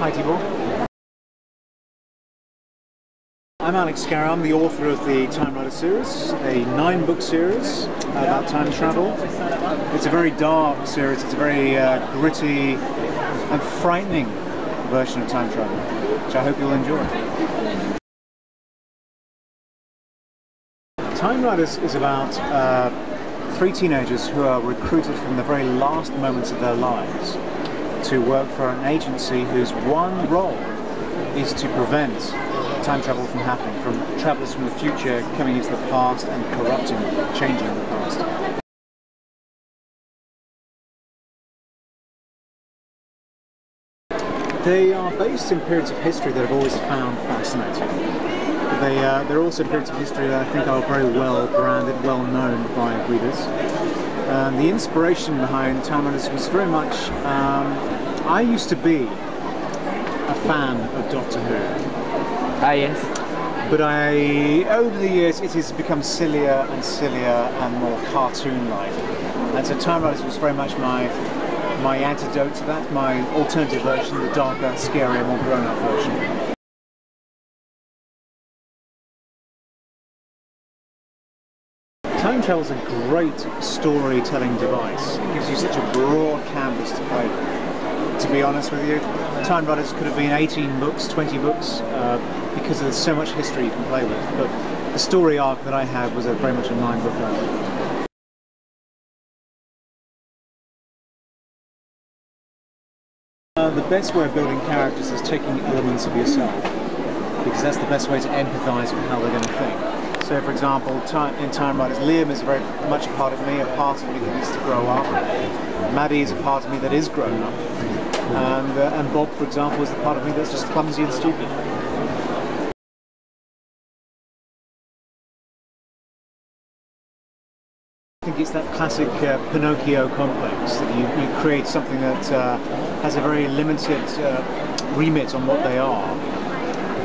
Hi Thib. I'm Alex Scarrow. I'm the author of the Time Rider series, a 9-book series about time travel. It's a very dark series. It's a very gritty and frightening version of time travel, which I hope you'll enjoy. Time Riders is about 3 teenagers who are recruited from the very last moments of their lives to work for an agency whose one role is to prevent time travel from happening, from travellers from the future coming into the past and corrupting, changing the past. They are based in periods of history that I've always found fascinating. They're also periods of history that I think are very well branded, well known by readers. The inspiration behind Time Riders was very much, I used to be a fan of Doctor Who. Ah, yes. But over the years, it has become sillier and sillier and more cartoon-like. And so Time Riders was very much my antidote to that, my alternative version, the darker, scarier, more grown-up version. Time travel is a great storytelling device. It gives you such a broad canvas to play with. To be honest with you, Time Riders could have been 18 books, 20 books, because there's so much history you can play with. But the story arc that I had was very much a 9-book arc. The best way of building characters is taking elements of yourself, because that's the best way to empathise with how they're going to think. So, for example, in Time Riders, Liam is very much a part of me, a part of me that needs to grow up. Maddie is a part of me that is grown up. And Bob, for example, is the part of me that's just clumsy and stupid. I think it's that classic Pinocchio complex, that you create something that has a very limited remit on what they are,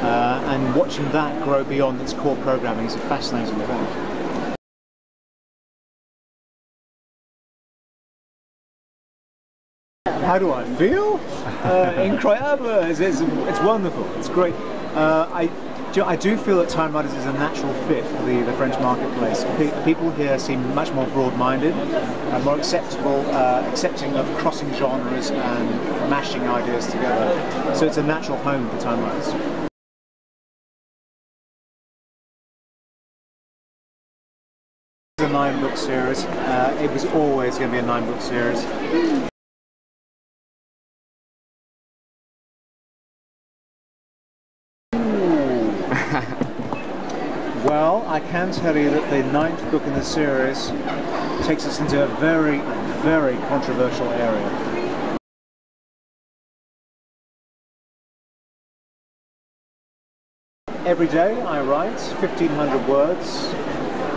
and watching that grow beyond its core programming is a fascinating thing. How do I feel? Incredible! It's wonderful. It's great. I do feel that Time Riders is a natural fit for the French marketplace. People here seem much more broad-minded, more accepting of crossing genres and mashing ideas together. So it's a natural home for Time Riders. It's a 9-book series. It was always going to be a 9-book series. Well, I can tell you that the 9th book in the series takes us into a very, very controversial area. Every day I write 1,500 words.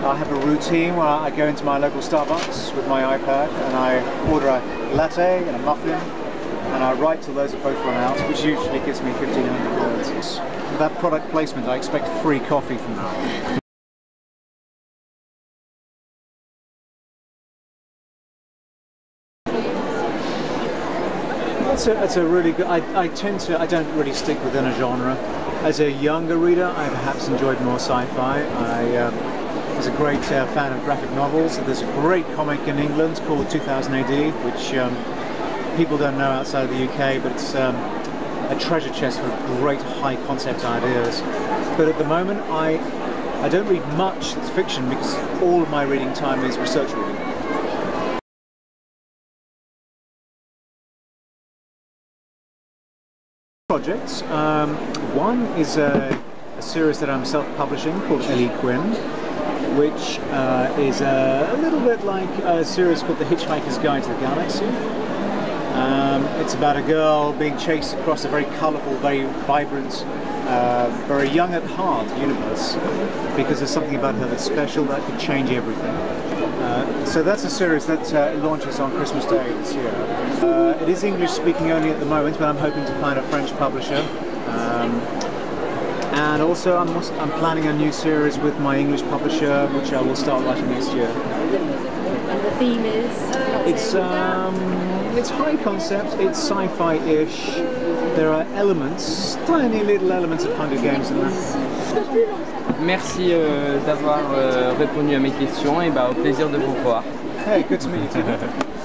I have a routine where I go into my local Starbucks with my iPad and I order a latte and a muffin, and I write till those have both run out, which usually gives me 1,500 words. For that product placement, I expect free coffee from now. It's a really good. I don't really stick within a genre. As a younger reader, I perhaps enjoyed more sci-fi. I was a great fan of graphic novels. There's a great comic in England called 2000 AD, which people don't know outside of the UK, but it's a treasure chest of great high concept ideas. But at the moment I don't read much that's fiction, because all of my reading time is research reading. Projects. One is a series that I'm self-publishing called Ellie Quinn, which is a little bit like a series called The Hitchhiker's Guide to the Galaxy. It's about a girl being chased across a very colourful, very vibrant, very young at heart universe, because there's something about her that's special that could change everything. So that's a series that launches on Christmas Day this year. It is English speaking only at the moment, but I'm hoping to find a French publisher. And also I'm planning a new series with my English publisher, which I will start writing next year. And the theme is? It's high concept, it's sci-fi-ish. There are elements, tiny little elements of Hunger Games in there. Merci d'avoir répondu à mes questions et au plaisir de vous voir. Hey, good to meet you too.